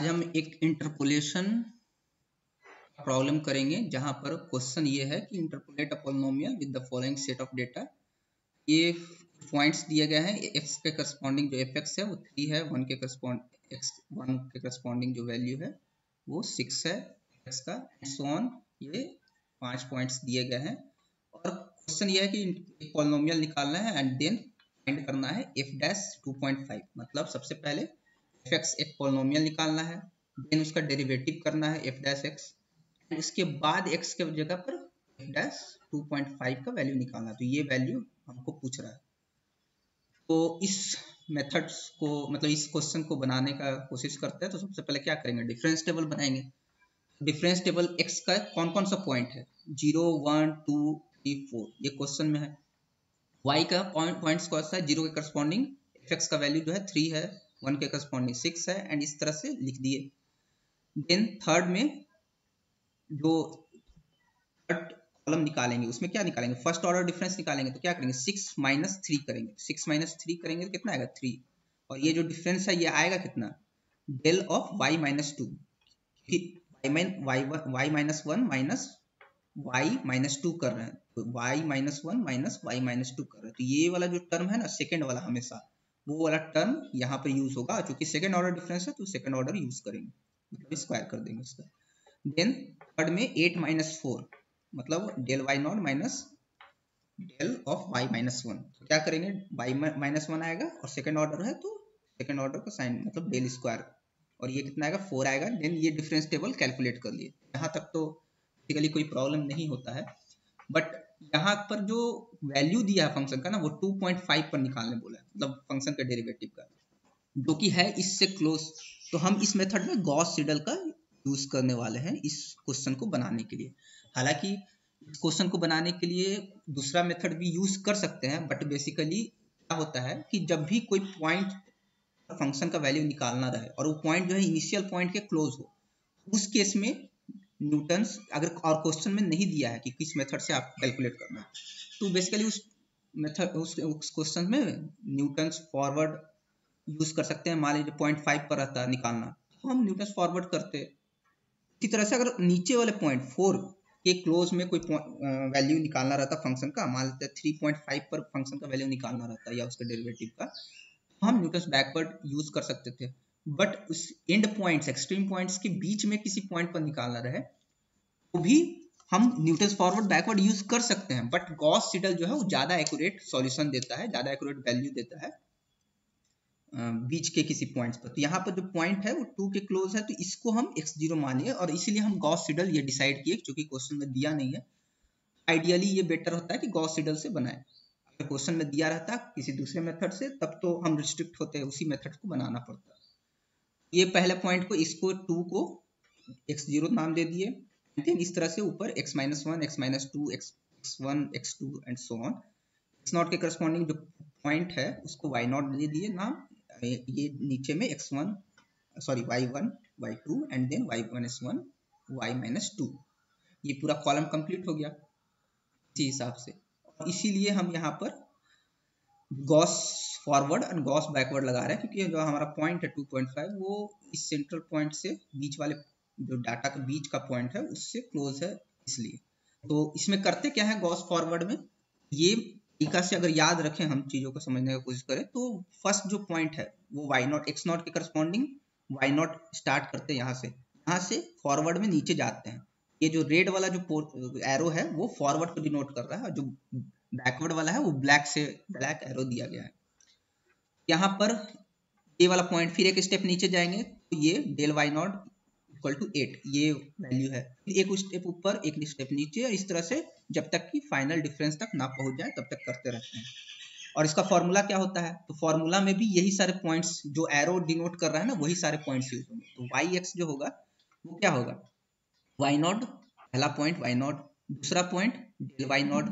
आज हम एक इंटरपोलेशन प्रॉब्लम करेंगे जहां पर क्वेश्चन ये है कि interpolate a polynomial with the following set of data. ये पॉइंट्स दिए गए हैं, एक्स के करस्पॉन्डिंग जो एफ एक्स है वो 3 है, वन के करस्पॉन्ड एक्स वन के करस्पॉन्डिंग जो वैल्यू है वो 6 है एक्स का, एंड सो ऑन। ये 5 पॉइंट्स दिए गए हैं और क्वेश्चन ये है कि एक पॉलिनोमियल निकालना है एंड देन फाइंड करना है एफ डैश 2.5। मतलब सबसे पहले एफ एक्स एक पॉलिनोमियल निकालना है, देन उसका डेरिवेटिव करना है एफ डैश एक्स, उसके बाद x के जगह पर f डैश 2.5 का वैल्यू निकालना। तो ये वैल्यू हमको पूछ रहा है। तो इस मेथड्स को मतलब इस क्वेश्चन को बनाने का कोशिश करते हैं। तो सबसे पहले क्या करेंगे, डिफरेंस टेबल बनाएंगे। डिफरेंस टेबल x का कौन कौन सा पॉइंट है, 0 1 2 3 4 ये क्वेश्चन में है। y का पॉइंट्स कौन सा है, 0 के करस्पॉन्डिंग fx का वैल्यू जो है 3 है, 1 के करस्पॉन्डिंग 6 है, एंड इस तरह से लिख दिए। देन थर्ड में जो थर्ड कॉलम निकालेंगे उसमें क्या निकालेंगे, फर्स्ट ऑर्डर डिफरेंस निकालेंगे। तो क्या करेंगे, 6 माइनस 3 करेंगे। 6 माइनस 3 करेंगे तो कितना आएगा, 3। और ये जो डिफरेंस है ये आएगा कितना, del of y minus 2, y minus 1 minus y minus 2 कर रहे हैं। तो y minus 1 minus y minus 2 कर रहे हैं। तो ये वाला जो टर्म है ना, सेकेंड वाला, हमेशा वो वाला टर्म यहाँ पर यूज होगा। चूंकि सेकेंड ऑर्डर डिफरेंस है तो सेकेंड ऑर्डर यूज करेंगे, मतलब स्क्वायर कर देंगे उसका। देन थर्ड में 8 माइनस 4 मतलब del y naught minus del of y minus 1। तो क्या करेंगे, वाई माइनस 1 आएगा और सेकंड ऑर्डर है तो सेकंड ऑर्डर का साइन मतलब डेल स्क्वायर, और ये कितना आएगा, 4 आएगा। देन ये डिफरेंस टेबल कैलकुलेट कर लिए। यहाँ तक तो बेसिकली कोई प्रॉब्लम नहीं होता है, बट यहाँ पर जो वैल्यू दिया है फंक्शन का ना, वो 2.5 पर निकालने बोला है, मतलब फंक्शन के डेरिवेटिव का, जो कि है इससे क्लोज। तो हम इस मेथड में गॉस सीडल का यूज करने वाले हैं इस क्वेश्चन को बनाने के लिए। हालांकि इस क्वेश्चन को बनाने के लिए दूसरा मेथड भी यूज कर सकते हैं, बट बेसिकली क्या होता है कि जब भी कोई पॉइंट फंक्शन का वैल्यू निकालना रहे और वो पॉइंट जो है इनिशियल पॉइंट के क्लोज हो, उस केस में न्यूटन्स, अगर और क्वेश्चन में नहीं दिया है कि किस मेथड से आप कैलकुलेट करना है, तो बेसिकली उस मेथड उस क्वेश्चन में न्यूटन्स फॉरवर्ड यूज कर सकते हैं। मान लीजिए 0.5 पर रहता है निकालना, तो हम न्यूटन फॉरवर्ड करते हैं। इसी तरह से अगर नीचे वाले पॉइंट 4 के क्लोज में कोई वैल्यू निकालना रहता फंक्शन का, मान लेते हैं 3.5 पर फंक्शन का वैल्यू निकालना रहता है या उसके डेरिवेटिव का, तो हम न्यूटन बैकवर्ड यूज कर सकते थे। बट उस एंड पॉइंट्स, एक्सट्रीम पॉइंट्स के बीच में किसी पॉइंट पर निकालना रहे तो भी हम न्यूटन फॉरवर्ड बैकवर्ड यूज कर सकते हैं। बट गॉस सीडल जो है वो ज्यादा एक्यूरेट सॉल्यूशन देता है, ज्यादा एक्यूरेट वैल्यू देता है बीच के किसी पॉइंट्स पर। तो यहाँ पर जो पॉइंट है वो 2 के क्लोज है, तो इसको हम x0 मानिए, और इसीलिए हम गॉस सीडल ये डिसाइड किए, क्योंकि क्वेश्चन में दिया नहीं है। आइडियली ये बेटर होता है कि गॉस सीडल से बनाए। अगर क्वेश्चन में दिया रहता किसी दूसरे मेथड से, तब तो हम रिस्ट्रिक्ट होते हैं, उसी मेथड को बनाना पड़ता। ये पहले पॉइंट को, इसको 2 को x0 नाम दे दिए, देन इस तरह से ऊपर x minus 1 x minus 2 x1 x2 and so on. x0 के करस्पॉन्डिंग जो पॉइंट है उसको y0 दे दिए नाम। ये नीचे में x1 sorry y1 y2 and then y minus 1 y minus 2। ये पूरा कॉलम कंप्लीट हो गया इसी हिसाब से। इसीलिए हम यहाँ पर Gauss forward and Gauss backward लगा रहे हैं, क्योंकि जो हमारा पॉइंट है 2.5 वो इस सेंट्रल पॉइंट से बीच वाले जो डाटा के बीच का पॉइंट है उससे क्लोज है, इसलिए। तो इसमें करते क्या है गॉस फॉरवर्ड में, ये तरीका से अगर याद रखें, हम चीजों को समझने की कोशिश करें, तो फर्स्ट जो पॉइंट है वो y0 x0 के करस्पॉन्डिंग y0 स्टार्ट करते हैं, यहाँ से फॉरवर्ड में नीचे जाते हैं। ये जो रेड वाला जो एरो है वो फॉरवर्ड को डिनोट कर रहा है, और जो बैकवर्ड वाला है वो ब्लैक एरो दिया गया है। यहाँ पर ये वाला पॉइंट, फिर एक स्टेप नीचे जाएंगे तो ये del y naught equal to 8 ये वैल्यू है, एक स्टेप ऊपर एक स्टेप नीचे, इस तरह से जब तक कि फाइनल डिफरेंस तक ना पहुंच जाए तब तक करते रहते हैं। और इसका फॉर्मूला क्या होता है, तो फॉर्मूला में भी यही सारे पॉइंट्स जो एरो डिनोट कर रहा है ना, वही सारे पॉइंट्स यूज होंगे। तो वाई एक्स जो होगा वो क्या होगा, वाई नॉट पहला पॉइंट वाई नॉट, दूसरा पॉइंट डेल वाई नॉट,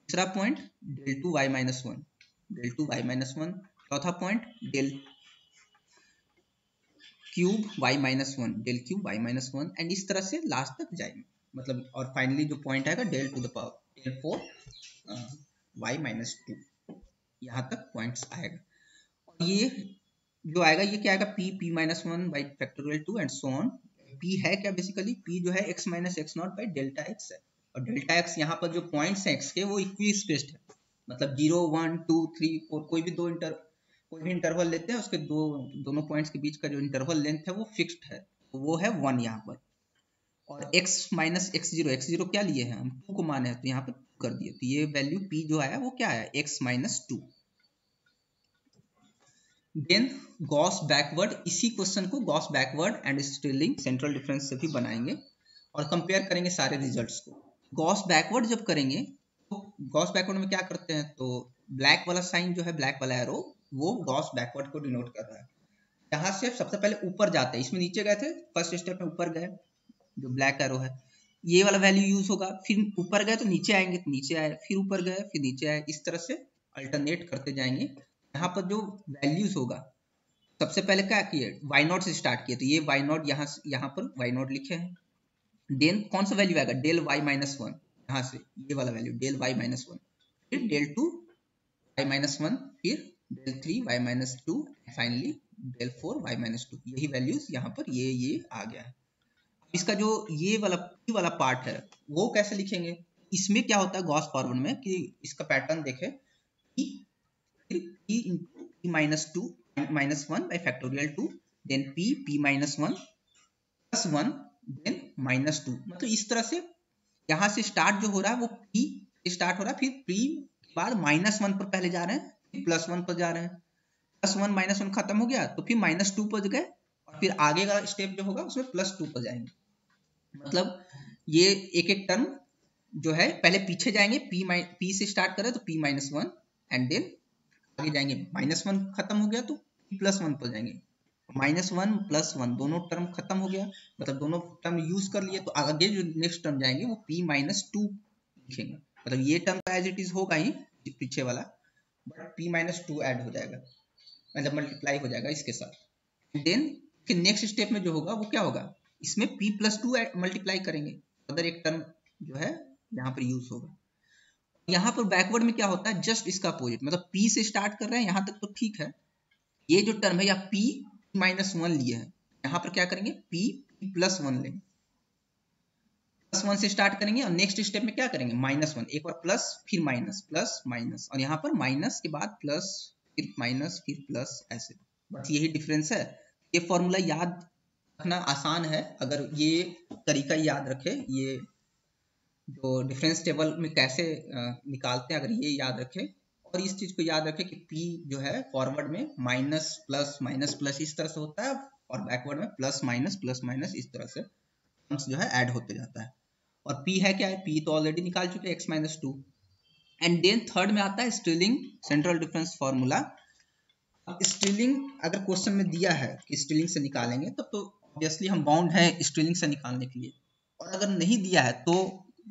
तीसरा point del two y minus 1 del two y minus 1, चौथा point del cube y minus 1 del cube y minus 1, and इस तरह से लास्ट तक जाएंगे, मतलब। और फाइनली जो पॉइंट आएगा del to the power del 4 y minus 2, यहाँ तक पॉइंट्स आएगा। और ये जो आएगा ये क्या आएगा, P minus one by factorial to and so on. P है क्या बेसिकली, पी जो है x minus x not by delta x है, और डेल्टा एक्स यहाँ पर जो पॉइंट्स हैं एक्स के वो इक्वी स्पेस्ड है, मतलब 0 1 2 3 4 कोई भी इंटरवल लेते हैं उसके दोनों पॉइंट्स के बीच का जो इंटरवल लेंथ है वो फिक्स्ड है, तो वो है 1 यहाँ पर। और x माइनस एक्स जीरो क्या लिए हैं हम, 2 को माने हैं तो यहाँ पर कर दिए, तो ये वैल्यू p जो आया वो क्या आया, x minus 2। Then Gauss backward, इसी क्वेश्चन को Gauss backward and Stirling central difference से भी बनाएंगे और कंपेयर करेंगे सारे रिजल्ट्स को। गॉस बैकवर्ड जब करेंगे तो गॉस बैकवर्ड में क्या करते हैं, तो ब्लैक वाला साइन जो है, ब्लैक वाला एरो, वो गॉस बैकवर्ड को डिनोट कर रहा है। यहाँ से सबसे पहले ऊपर जाते हैं, इसमें नीचे गए थे, फर्स्ट स्टेप में ऊपर गए, जो ब्लैक एरो है ये वाला वैल्यू यूज होगा, फिर ऊपर गए तो नीचे आएंगे, तो नीचे आए, फिर ऊपर गए फिर नीचे आए, इस तरह से अल्टरनेट करते जाएंगे। यहाँ पर जो वैल्यूज होगा, सबसे पहले क्या किए, वाई नॉट से स्टार्ट किए, तो ये वाई नॉट यहाँ पर वाई नॉट लिखे हैं। देन कौन सा वैल्यू आएगा, डेल वाई माइनस वन, यहाँ से ये वाला value del y minus one, फिर del two y minus one, फिर del three y minus two, finally del four y minus two. यही वैल्यूज यहाँ पर ये आ गया है। इसका जो ये वाला पार्ट है वो कैसे लिखेंगे, इसमें क्या होता है गॉस फॉरवर्ड में कि इसका पैटर्न देखें, p minus two minus one by factorial two, then p minus one plus one, then minus two, मतलब इस तरह से यहाँ से स्टार्ट जो हो रहा है वो p से स्टार्ट हो रहा है, फिर p के बाद माइनस वन पर पहले जा रहे हैं, फिर प्लस वन पर जा रहे हैं, प्लस वन माइनस वन खत्म हो गया तो फिर माइनस टू पर गए, और फिर आगे का स्टेप जो होगा उसमें प्लस टू पर जाएंगे। मतलब ये एक एक टर्म जो है पहले पीछे जाएंगे, p से स्टार्ट करें तो p minus one, and then आगे जाएंगे, माइनस वन खत्म हो गया तो p प्लस वन पर जाएंगे, माइनस वन प्लस वन दोनों टर्म खत्म हो गया, मतलब दोनों टर्म यूज कर लिए, तो आगे जो नेक्स्ट टर्म जाएंगे वो p माइनस टू लिखेंगे, मतलब ये टर्म तो एज इट इज होगा ही पीछे वाला, but p minus to add हो जाएगा, मतलब मल्टीप्लाई हो जाएगा इसके साथ। देन नेक्स्ट स्टेप में जो होगा वो क्या होगा, इसमें p प्लस टू मल्टीप्लाई करेंगे, अदर एक टर्म जो है यहाँ पर यूज होगा। यहाँ पर बैकवर्ड में क्या होता है, जस्ट इसका अपोजिट, मतलब p से स्टार्ट कर रहे हैं यहाँ तक तो ठीक है, ये जो टर्म है या p माइनस वन लिए है, यहाँ पर क्या करेंगे p प्लस वन लेंगे, प्लस वन से स्टार्ट करेंगे और नेक्स्ट स्टेप में क्या करेंगे, माइनस वन, एक बार प्लस फिर माइनस प्लस माइनस, और यहाँ पर माइनस के बाद प्लस फिर माइनस फिर प्लस, ऐसे बस यही डिफरेंस है। ये फॉर्मूला याद रखना आसान है, अगर ये तरीका याद रखे, ये जो डिफरेंस टेबल में कैसे निकालते हैं अगर ये याद रखे, और इस चीज को याद रखे कि p जो है फॉरवर्ड में माइनस प्लस इस तरह से होता है, और बैकवर्ड में प्लस माइनस इस तरह से टर्म्स जो है ऐड होते जाता है। और p है क्या है, p तो ऑलरेडी निकाल चुके हैं x minus two. And then third में आता है Stirling central difference formula. Stirling अगर क्वेश्चन में दिया है कि स्टिरलिंग से निकालेंगे तब तो ऑब्वियसली हम बाउंड है स्टिरलिंग से निकालने के लिए, और अगर नहीं दिया है तो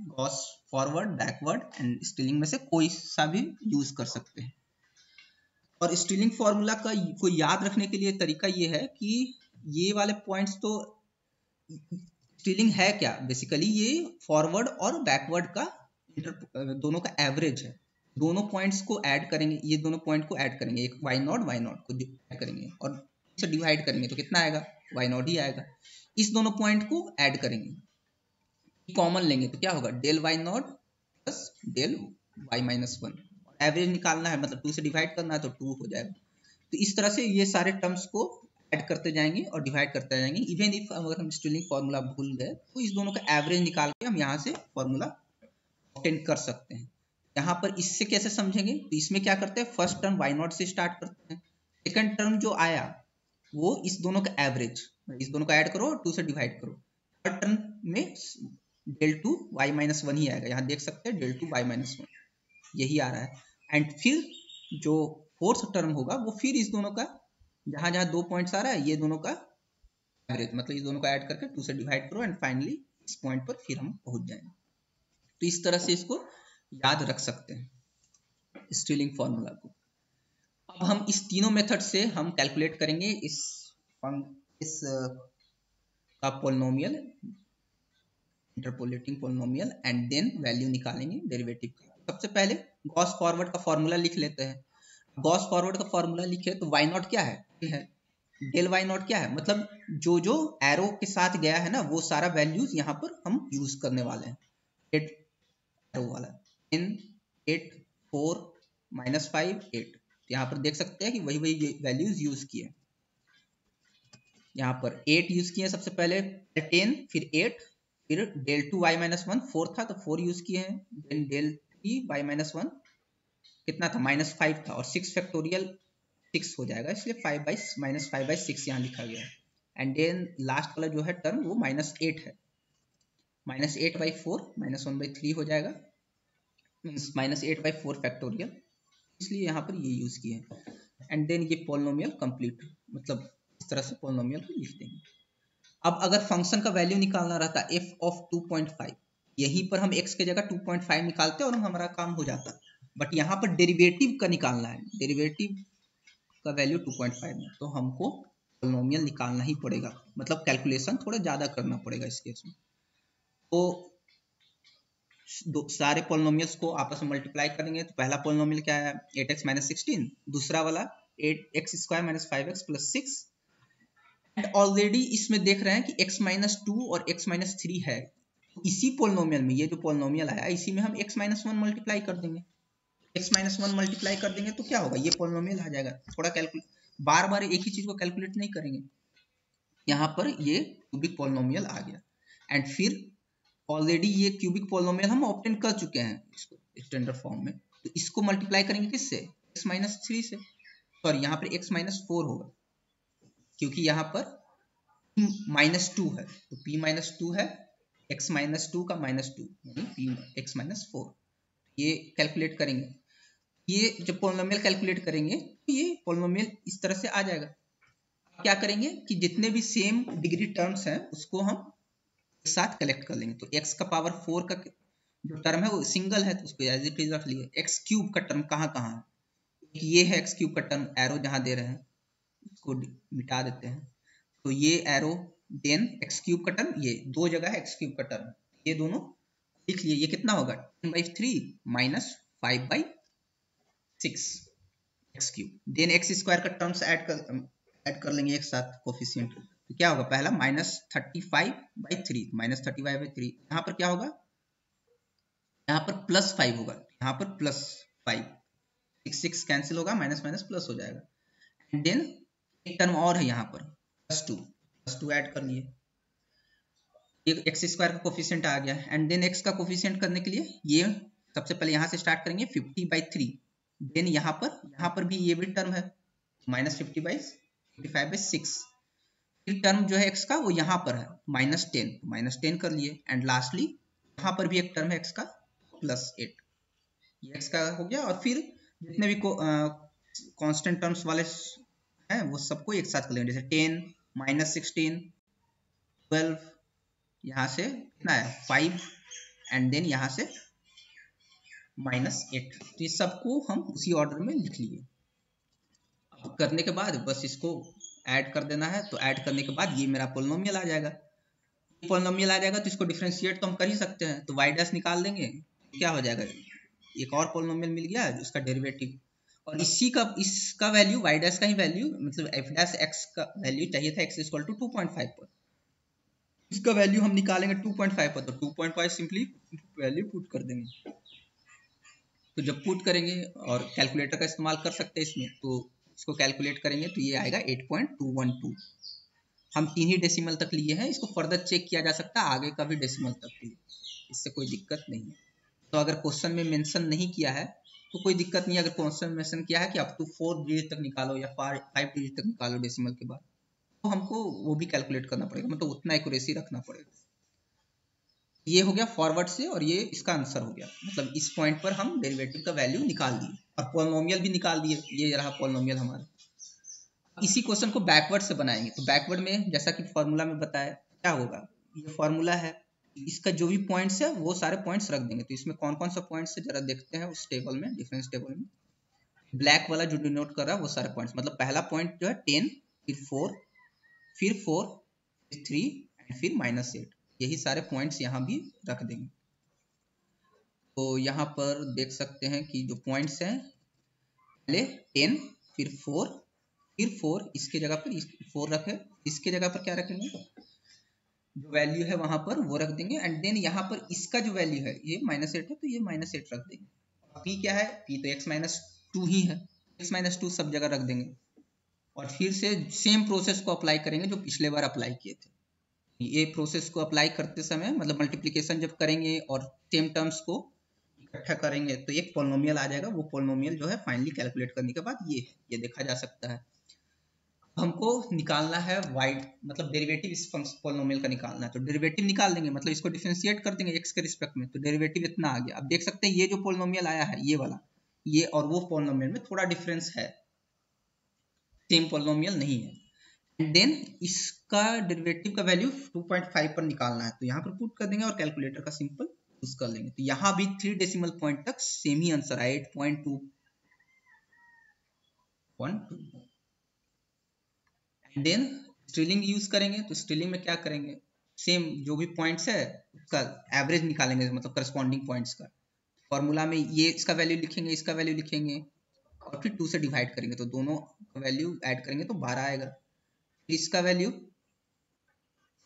Gauss forward backward and sterling में से कोई सा भी यूज कर सकते हैं। और स्टिरलिंग फॉर्मूला का को याद रखने के लिए तरीका ये है कि ये वाले पॉइंट्स तो स्टिरलिंग है क्या, बेसिकली ये फॉरवर्ड और बैकवर्ड का दोनों का एवरेज है, दोनों पॉइंट्स को ऐड करेंगे, ये दोनों पॉइंट को ऐड करेंगे, एक वाई नॉट को ऐड करेंगे और इसे डिवाइड करेंगे तो कितना आएगा, वाई नॉट ही आएगा। इस दोनों पॉइंट को ऐड करेंगे, कॉमन लेंगे तो क्या होगा, del y naught plus del y minus one, average निकालना है मतलब 2 से डिवाइड करना है तो 2 हो जाएगा। तो इस तरह से ये सारे टर्म्स को ऐड करते जाएंगे और डिवाइड करते जाएंगे। इवन इफ अगर हम स्टिरलिंग फॉर्मूला भूल गए तो इस दोनों का एवरेज निकाल के हम यहाँ से फॉर्मूला ऑब्टेन कर सकते हैं। यहाँ पर इससे कैसे समझेंगे, तो इसमें क्या करते हैं, फर्स्ट टर्म वाई नॉट से स्टार्ट करते हैं, सेकंड टर्म जो आया वो इस दोनों का एवरेज, इस दोनों का ऐड करो 2 से डिवाइड करो, थर्ड टर्म में del two y minus one ही आएगा, यहाँ देख सकते हैं del two y minus one यही आ रहा है। एंड फिर जो फोर्थ टर्म होगा वो फिर इस दोनों का, जहां जहां 2 पॉइंट्स आ रहा है ये दोनों का एवरेज, मतलब इस दोनों का ऐड करके 2 से डिवाइड करो एंड फाइनली इस पॉइंट पर फिर हम पहुंच जाएंगे। तो इस तरह से इसको याद रख सकते हैं स्टिरलिंग फॉर्मूला को। अब हम इस तीनों मेथड से हम कैलकुलेट करेंगे इस का polynomial, interpolating polynomial, and then value निकालेंगे डेरिवेटिव का। सबसे पहले गॉस फॉरवर्ड का फॉर्मूला लिख लेते हैं। गॉस फॉरवर्ड का फॉर्मूला लिखे तो वाई नॉट क्या है, डेल वाई नॉट क्या है, मतलब जो जो एरो के साथ गया है ना वो सारा वैल्यूज यहाँ पर हम यूज करने वाले हैं। 8 एरो वाला 10 8 4 -5 8, यहाँ पर देख सकते हैं कि वही वही वैल्यूज यूज किए। यहाँ पर 8 यूज किए सबसे पहले, 10 फिर 8, फिर डेल 2 y -1 4 था तो 4 यूज किए हैं, देन डेल 3 y -1 कितना था -5 था, और 6 फैक्टोरियल 6 हो जाएगा, इसलिए 5/6 यहाँ लिखा गया है। एंड देन लास्ट वाला जो है टर्म वो -8 है, -8/4 -1/3 हो जाएगा, मीन्स -8/4 फैक्टोरियल, इसलिए यहाँ पर ये यूज किए हैं। एंड देन ये पोलिनोमियल कंप्लीट, मतलब इस तरह से पोलिनोमियल को लिख देंगे। अब अगर फंक्शन का वैल्यू निकालना रहता f ऑफ 2.5, यहीं पर हम x के जगह 2.5 निकालते और हमारा काम हो जाता, बट यहाँ पर डेरिवेटिव का निकालना है, डेरिवेटिव का वैल्यू 2.5 में, तो हमको पोलिनोमियल निकालना ही पड़ेगा, मतलब कैलकुलेशन थोड़ा ज़्यादा करना पड़ेगा इस केस में। तो सारे पोलिनोमियल्स को आपस में मल्टीप्लाई करेंगे, तो पहला पोलिनोमियल क्या है 8x - 16, दूसरा वाला 8x² - 5x + 6, एंड ऑलरेडी इसमें देख रहे हैं कि x - 2 और x - 3 है, इसी पोलिनोमियल में, ये जो पोलिनोमियल आया इसी में हम x - 1 मल्टीप्लाई कर देंगे, x - 1 मल्टीप्लाई कर देंगे तो क्या होगा, ये पोलिनोमियल आ जाएगा। थोड़ा कैलकुलेट, बार बार एक ही चीज को कैलकुलेट नहीं करेंगे, यहाँ पर ये क्यूबिक पोलिनोमियल आ गया। एंड फिर ऑलरेडी ये क्यूबिक पोलिनोमियल हम ऑब्टेन कर चुके हैं इसको स्टैंडर्ड फॉर्म में, तो इसको मल्टीप्लाई करेंगे किससे, x - 3 से, सॉरी यहाँ पर x - 4 होगा, क्योंकि यहाँ पर -2 है, तो p - 2 है, x - 2 का -2 यानी p x - 4, ये कैलकुलेट करेंगे। ये जब पोलिनोमियल कैलकुलेट करेंगे तो ये पोलिनोमियल इस तरह से आ जाएगा। क्या करेंगे कि जितने भी सेम डिग्री टर्म्स हैं उसको हम एक साथ कलेक्ट कर लेंगे, तो x का पावर 4 का जो टर्म है वो सिंगल है, तो उसको एज इट इज रख लिए। x क्यूब का टर्म कहाँ कहाँ है, ये है x क्यूब का टर्म, एरो जहाँ दे रहे हैं उसको मिटा देते हैं, तो ये एरो, देन x क्यूब का टर्म, ये दो जगह है x क्यूब का टर्म, ये दोनों लिख लिए, ये कितना होगा 10/3 - 5/6 x क्यूब, देन x² का टर्म्स ऐड कर लेंगे एक साथ कोफिशिएंट, तो क्या होगा, पहला -35/3 -35/3, यहाँ पर क्या होगा, यहाँ पर +5 होगा, यहाँ पर +5, 6 कैंसिल होगा, माइनस माइनस प्लस हो जाएगा, एंड देन एक टर्म और है यहाँ पर +2 ऐड कर लिए, x² का कोफिशिएंट आ गया, एंड देन x का कोफिशिएंट करने के लिए ये सबसे पहले यहाँ से स्टार्ट करेंगे 50/3, देन यहाँ पर भी ये भी टर्म है -50/55/6, फिर टर्म जो है x का वो यहाँ पर है -10 कर लिए, एंड लास्टली यहाँ पर भी एक टर्म है x का +8, ये x का हो गया, और फिर जितने भी कांस्टेंट टर्म्स वाले हैं वो सबको एक साथ कर लेंगे, जैसे 10 -16 12, यहाँ से कितना है 5, एंड देन यहाँ से -8, तो ये सबको हम उसी ऑर्डर में लिख लिए। अब करने के बाद बस इसको ऐड कर देना है, तो ऐड करने के बाद ये मेरा पोलिनोमियल आ जाएगा, पोलिनोमियल आ जाएगा तो इसको डिफरेंशिएट तो हम कर ही सकते हैं, तो y' निकाल देंगे, क्या हो जाएगा, एक और पोलिनोमियल मिल गया जिसका डेरिवेटिव, और इसका वैल्यू y' का ही वैल्यू, मतलब f' का वैल्यू चाहिए था x = 2.5 पर, इसका वैल्यू हम निकालेंगे 2.5 पर, तो 2.5 सिंपली वैल्यू पुट कर देंगे, तो जब पुट करेंगे और कैलकुलेटर का इस्तेमाल कर सकते हैं इसमें, तो इसको कैलकुलेट करेंगे तो ये आएगा 8.212, हम 3 ही डेसिमल तक लिए हैं, इसको फर्दर चेक किया जा सकता है आगे का भी डेसिमल तक लिए, इससे कोई दिक्कत नहीं है। तो अगर क्वेश्चन में मेंशन नहीं किया है तो कोई दिक्कत नहीं है, अगर क्वेश्चन में मेंशन किया है कि अप टू 4 डिजिट तक निकालो या 5 डिजिट तक निकालो डेसिमल के बाद, तो हमको वो भी कैलकुलेट करना पड़ेगा, मतलब उतना एक्यूरेसी रखना पड़ेगा। ये हो गया फॉरवर्ड से, और ये इसका आंसर हो गया, मतलब इस पॉइंट पर हम डेरिवेटिव का वैल्यू निकाल दिए और पोलिनोमियल भी निकाल दिए, ये रहा पोलिनोमियल हमारा। इसी क्वेश्चन को बैकवर्ड से बनाएंगे, तो बैकवर्ड में जैसा कि फॉर्मूला में बताया क्या होगा, ये फॉर्मूला है, इसका जो भी पॉइंट्स है वो सारे पॉइंट्स रख देंगे, तो इसमें कौन कौन सा पॉइंट्स है जरा देखते हैं उस टेबल में, डिफरेंस टेबल में, ब्लैक वाला जो डिनोट कर रहा है वो सारे पॉइंट्स, मतलब पहला पॉइंट जो है 10, फिर 4, फिर 3 एंड फिर -8, यही सारे पॉइंट्स यहाँ भी रख देंगे। तो यहाँ पर देख सकते हैं कि जो पॉइंट्स हैं, पहले 10, फिर 4, फिर 4 इसके जगह पर 4 रखे, इसके जगह पर क्या रखेंगे, जो वैल्यू है वहां पर वो रख देंगे। एंड देन यहाँ पर इसका जो वैल्यू है ये -8 है तो ये -8 रख देंगे। p क्या है, p तो x-2 ही है, x-2 सब जगह रख देंगे। और फिर से सेम प्रोसेस को अप्लाई करेंगे जो पिछले बार अप्लाई किए थे। ये प्रोसेस को अप्लाई करते समय मतलब मल्टीप्लिकेशन जब करेंगे और सेम टर्म्स को इकट्ठा करेंगे तो एक पॉलिनोमियल आ जाएगा। वो पॉलिनोमियल जो है फाइनली कैलकुलेट करने के बाद ये देखा जा सकता है। हमको निकालना है वाइड मतलब डेरिवेटिव इस पॉलिनोमियल का निकालना है, तो डेरिवेटिव निकाल देंगे, मतलब इसको डिफरेंशिएट कर देंगे x के रिस्पेक्ट में, तो डेरिवेटिव इतना आ गया। अब देख सकते हैं ये जो पॉलिनोमियल आया है ये वाला, ये और वो पॉलिनोमियल में थोड़ा डिफरेंस है, सेम पॉलिनोमियल नहीं है। एंड देन इसका डेरिवेटिव का वैल्यू 2.5 पर निकालना है, तो यहाँ पर पुट कर देंगे और कैलकुलेटर का सिंपल यूज कर लेंगे। तो यहाँ भी 3 डेसिमल पॉइंट तक सेम ही आंसर आया 8.212। एंड देन स्ट्रिलिंग यूज करेंगे, तो स्ट्रिलिंग में क्या करेंगे, सेम जो भी पॉइंट्स है उसका एवरेज निकालेंगे, मतलब करस्पॉन्डिंग पॉइंट्स का। फॉर्मूला में ये इसका वैल्यू लिखेंगे, इसका वैल्यू लिखेंगे और फिर 2 से डिवाइड करेंगे, तो दोनों का वैल्यू ऐड करेंगे तो 12 आएगा। फिर इसका वैल्यू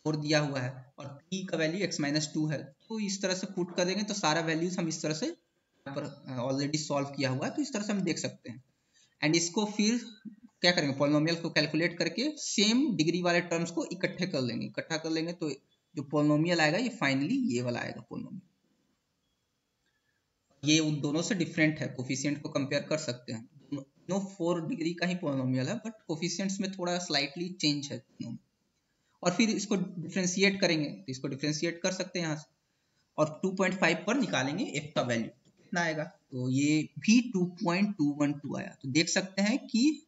4 दिया हुआ है और p का वैल्यू x-2 है, तो इस तरह से पुट कर देंगे तो सारा वैल्यूज हम इस तरह से यहाँ पर ऑलरेडी सॉल्व किया हुआ है, तो इस तरह से हम देख सकते हैं। एंड इसको फिर क्या करेंगे, पॉलिनोमियल को कैलकुलेट करके सेम डिग्री वाले टर्म्स को इकट्ठे कर लेंगे, इकट्ठा कर लेंगे तो जो पॉलिनोमियल आएगा ये फाइनली ये वाला आएगा पॉलिनोमियल। ये उन दोनों से डिफरेंट है, कोफिशिएंट को कंपेयर कर सकते हैं, दोनों 4 डिग्री का ही पॉलिनोमियल है बट कोफिशिएंट्स में थोड़ा स्लाइटली चेंज है। और फिर इसको डिफरेंशिएट करेंगे, तो इसको डिफरेंशिएट कर सकते हैं यहाँ से और 2.5 पर निकालेंगे f का वैल्यू, तो कितना आएगा, तो ये भी 2.212 आया। तो देख सकते हैं कि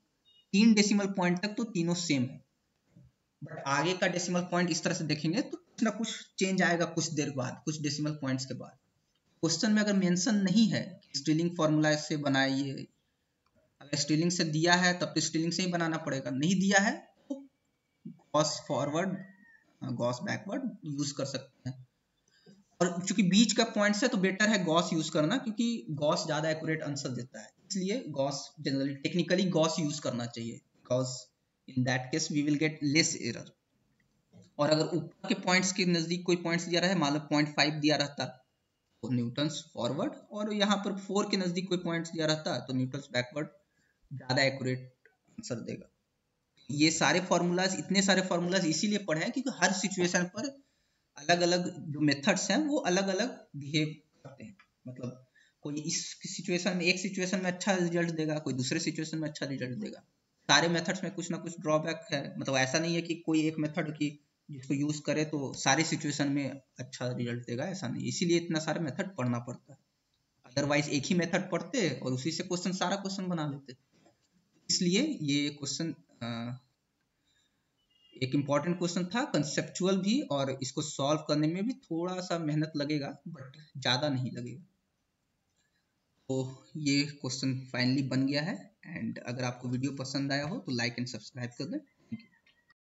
3 डेसिमल पॉइंट तक तो तीनों सेम है, बट आगे का डेसिमल पॉइंट इस तरह से देखेंगे तो कुछ ना कुछ चेंज आएगा कुछ देर बाद, कुछ डेसिमल पॉइंट्स के बाद। क्वेश्चन में अगर मेंशन नहीं है कि स्ट्रिलिंग फॉर्मूला से बनाइए, अगर स्ट्रिलिंग से दिया है तब तो स्ट्रिलिंग से ही बनाना पड़ेगा, नहीं दिया है तो Gauss forward Gauss backward use कर सकते हैं। और चूंकि बीच का पॉइंट्स है तो बेटर है गॉस यूज करना, क्योंकि गॉस ज्यादा एक्यूरेट आंसर देता है, इसलिए Gauss generally technically Gauss use करना चाहिए, because in that case we will get less error. और अगर ऊपर के पॉइंट्स के नजदीक कोई पॉइंट्स दिया रहा है, मान लो 0.5 दिया रहता तो न्यूटन्स फॉरवर्ड, और यहाँ पर 4 के नजदीक कोई पॉइंट्स दिया रहता तो न्यूटन्स बैकवर्ड ज्यादा एक्यूरेट आंसर देगा। ये सारे फॉर्मूलाज, इतने सारे फॉर्मूलाज इसीलिए पढ़े हैं क्योंकि हर सिचुएशन पर अलग अलग जो मेथड्स हैं वो अलग अलग बिहेव करते हैं। मतलब कोई इस सिचुएशन में, एक सिचुएशन में अच्छा रिजल्ट देगा, कोई दूसरे सिचुएशन में अच्छा रिजल्ट देगा। सारे मेथड्स में कुछ ना कुछ ड्रॉबैक है, मतलब ऐसा नहीं है कि कोई एक मेथड की जिसको यूज करे तो सारी सिचुएशन में अच्छा रिजल्ट देगा, ऐसा नहीं। इसीलिए इतना सारे मेथड पढ़ना पड़ता है, अदरवाइज एक ही मेथड पढ़ते और उसी से क्वेश्चन सारा क्वेश्चन बना लेते। इसलिए ये क्वेश्चन एक इम्पॉर्टेंट क्वेश्चन था, कंसेप्चुअल भी, और इसको सॉल्व करने में भी थोड़ा सा मेहनत लगेगा बट ज़्यादा नहीं लगेगा। तो ये क्वेश्चन फाइनली बन गया है। एंड अगर आपको वीडियो पसंद आया हो तो लाइक एंड सब्सक्राइब कर दें।